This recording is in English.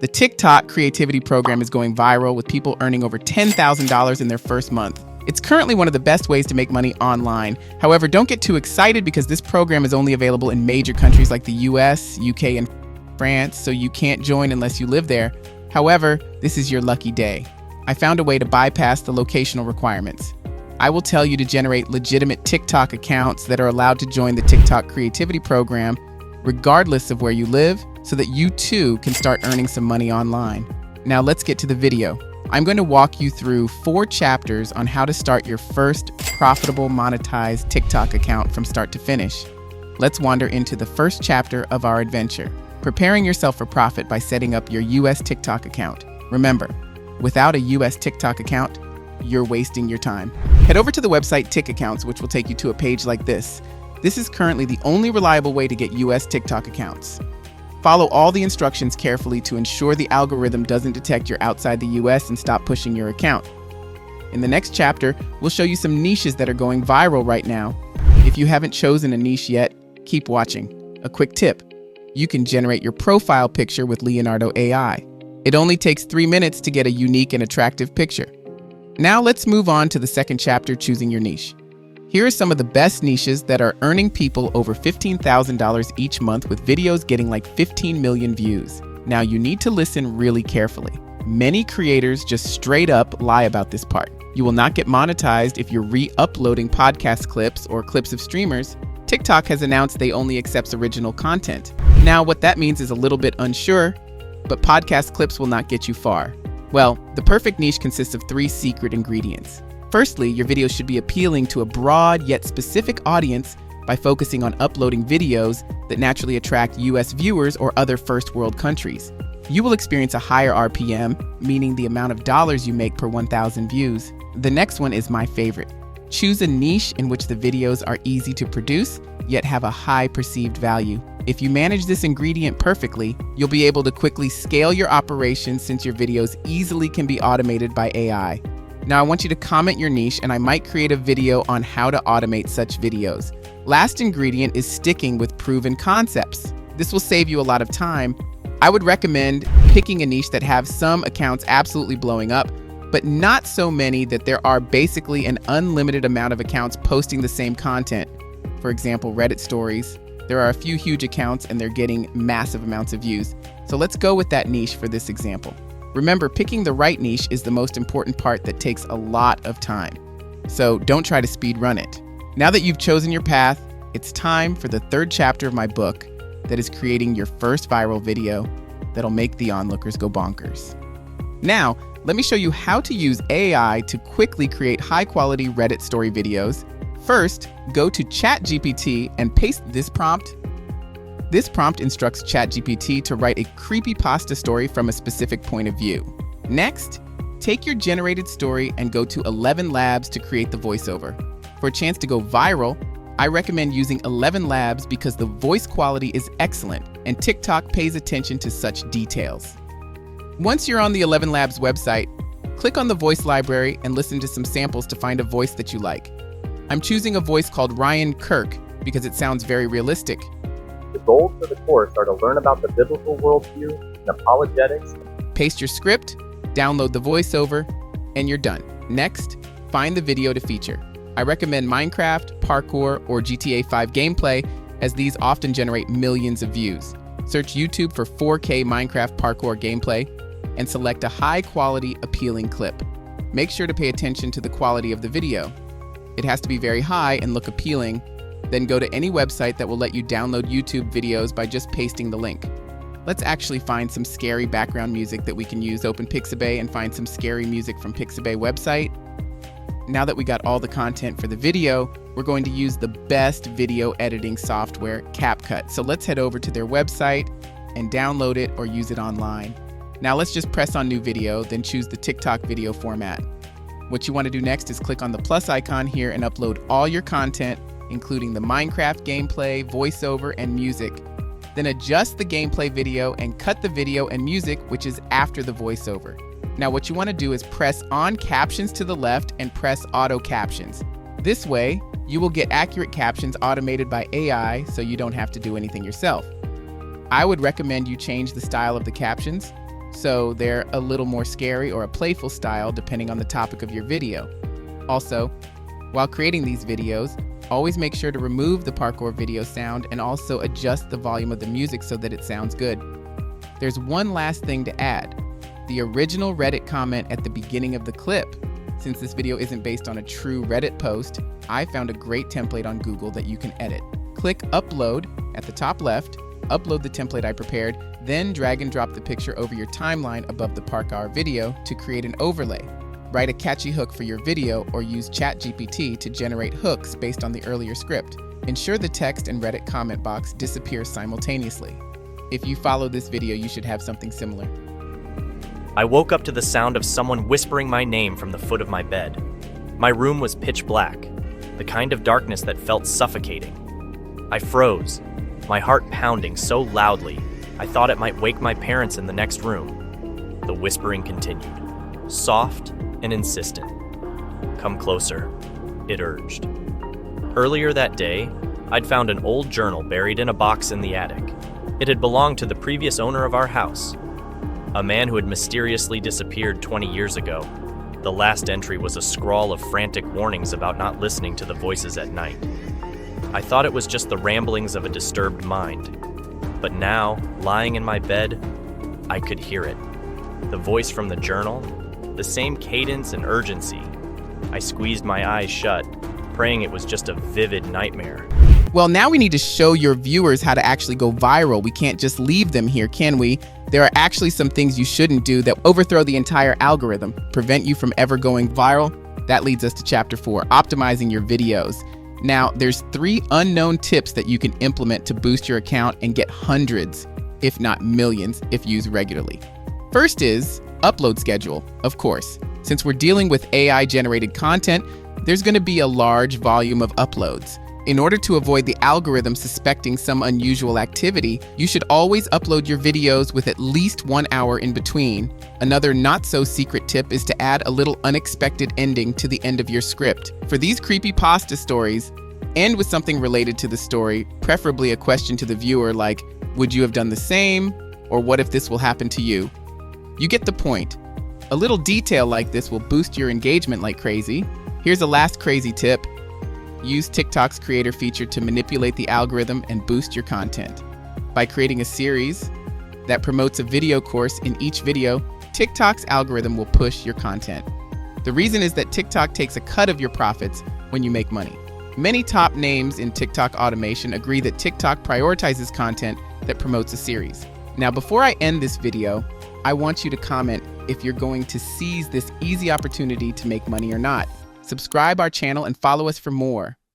The Tik Tok Creativity Program is going viral with people earning over $10,000 in their first month. It's currently one of the best ways to make money online. However, don't get too excited because this program is only available in major countries like the US, UK, and France, so you can't join unless you live there. However, this is your lucky day. I found a way to bypass the locational requirements. I will tell you to generate legitimate TikTok accounts that are allowed to join the Tik Tok Creativity Program, regardless of where you live, so that you too can start earning some money online. Now let's get to the video. I'm going to walk you through 4 chapters on how to start your first profitable monetized TikTok account from start to finish. Let's wander into the first chapter of our adventure, preparing yourself for profit by setting up your US TikTok account. Remember, without a US TikTok account, you're wasting your time. Head over to the website Tik Accounts, which will take you to a page like this. This is currently the only reliable way to get US TikTok accounts. Follow all the instructions carefully to ensure the algorithm doesn't detect you're outside the US and stop pushing your account. In the next chapter, we'll show you some niches that are going viral right now. If you haven't chosen a niche yet, keep watching. A quick tip: you can generate your profile picture with Leonardo AI. It only takes 3 minutes to get a unique and attractive picture. Now let's move on to the second chapter, choosing your niche. Here are some of the best niches that are earning people over $15,000 each month with videos getting like 15 million views. Now you need to listen really carefully. Many creators just straight up lie about this part. You will not get monetized if you're re-uploading podcast clips or clips of streamers. TikTok has announced they only accepts original content. Now what that means is a little bit unsure, but podcast clips will not get you far. Well, the perfect niche consists of 3 secret ingredients. Firstly, your video should be appealing to a broad yet specific audience by focusing on uploading videos that naturally attract US viewers or other first world countries. You will experience a higher RPM, meaning the amount of dollars you make per 1,000 views. The next one is my favorite. Choose a niche in which the videos are easy to produce, yet have a high perceived value. If you manage this ingredient perfectly, you'll be able to quickly scale your operations since your videos easily can be automated by AI. Now I want you to comment your niche and I might create a video on how to automate such videos. Last ingredient is sticking with proven concepts. This will save you a lot of time. I would recommend picking a niche that have some accounts absolutely blowing up, but not so many that there are basically an unlimited amount of accounts posting the same content. For example, Reddit stories. There are a few huge accounts and they're getting massive amounts of views. So let's go with that niche for this example. Remember, picking the right niche is the most important part that takes a lot of time. So don't try to speed run it. Now that you've chosen your path, it's time for the 3rd chapter of my book that is creating your first viral video that'll make the onlookers go bonkers. Now, let me show you how to use AI to quickly create high-quality Reddit story videos. First, go to ChatGPT and paste this prompt. This prompt instructs ChatGPT to write a creepypasta story from a specific point of view. Next, take your generated story and go to 11 Labs to create the voiceover. For a chance to go viral, I recommend using 11 Labs because the voice quality is excellent and TikTok pays attention to such details. Once you're on the 11 Labs website, click on the voice library and listen to some samples to find a voice that you like. I'm choosing a voice called Ryan Kirk because it sounds very realistic. The goals for the course are to learn about the biblical worldview and apologetics. Paste your script, download the voiceover, and you're done. Next, find the video to feature. I recommend Minecraft, parkour, or GTA 5 gameplay, as these often generate millions of views. Search YouTube for 4K Minecraft parkour gameplay and select a high-quality, appealing clip. Make sure to pay attention to the quality of the video. It has to be very high and look appealing. Then go to any website that will let you download YouTube videos by just pasting the link. Let's actually find some scary background music that we can use. Open Pixabay and find some scary music from Pixabay website. Now that we got all the content for the video, we're going to use the best video editing software, CapCut. So let's head over to their website and download it or use it online. Now let's just press on new video, then choose the TikTok video format. What you want to do next is click on the plus icon here and upload all your content, including the Minecraft gameplay, voiceover, and music. Then adjust the gameplay video and cut the video and music, which is after the voiceover. Now what you want to do is press on captions to the left and press auto captions. This way, you will get accurate captions automated by AI so you don't have to do anything yourself. I would recommend you change the style of the captions. so they're a little more scary or a playful style depending on the topic of your video. Also, while creating these videos, always make sure to remove the parkour video sound and also adjust the volume of the music so that it sounds good. There's one last thing to add. The original Reddit comment at the beginning of the clip. Since this video isn't based on a true Reddit post, I found a great template on Google that you can edit. Click Upload at the top left, upload the template I prepared, then drag and drop the picture over your timeline above the parkour video to create an overlay. Write a catchy hook for your video or use ChatGPT to generate hooks based on the earlier script. Ensure the text and Reddit comment box disappear simultaneously. If you follow this video, you should have something similar. I woke up to the sound of someone whispering my name from the foot of my bed. My room was pitch black, the kind of darkness that felt suffocating. I froze, my heart pounding so loudly I thought it might wake my parents in the next room. The whispering continued, soft and insistent. "Come closer," it urged. Earlier that day, I'd found an old journal buried in a box in the attic. It had belonged to the previous owner of our house, a man who had mysteriously disappeared 20 years ago. The last entry was a scrawl of frantic warnings about not listening to the voices at night. I thought it was just the ramblings of a disturbed mind. But now, lying in my bed, I could hear it. The voice from the journal, the same cadence and urgency. I squeezed my eyes shut, praying it was just a vivid nightmare. Well, now we need to show your viewers how to actually go viral. We can't just leave them here, can we? There are actually some things you shouldn't do that overthrow the entire algorithm, prevent you from ever going viral. That leads us to chapter 4, optimizing your videos. Now, there's 3 unknown tips that you can implement to boost your account and get hundreds, if not millions, if used regularly. First is upload schedule, of course. Since we're dealing with AI-generated content, there's going to be a large volume of uploads. In order to avoid the algorithm suspecting some unusual activity, you should always upload your videos with at least 1 hour in between. Another not-so-secret tip is to add a little unexpected ending to the end of your script. For these creepypasta stories, end with something related to the story, preferably a question to the viewer like, "Would you have done the same?" or "What if this will happen to you?" You get the point. A little detail like this will boost your engagement like crazy. Here's a last crazy tip. Use TikTok's creator feature to manipulate the algorithm and boost your content. By creating a series that promotes a video course in each video, TikTok's algorithm will push your content. The reason is that TikTok takes a cut of your profits when you make money. Many top names in TikTok automation agree that TikTok prioritizes content that promotes a series. Now, before I end this video, I want you to comment if you're going to seize this easy opportunity to make money or not. Subscribe our channel and follow us for more.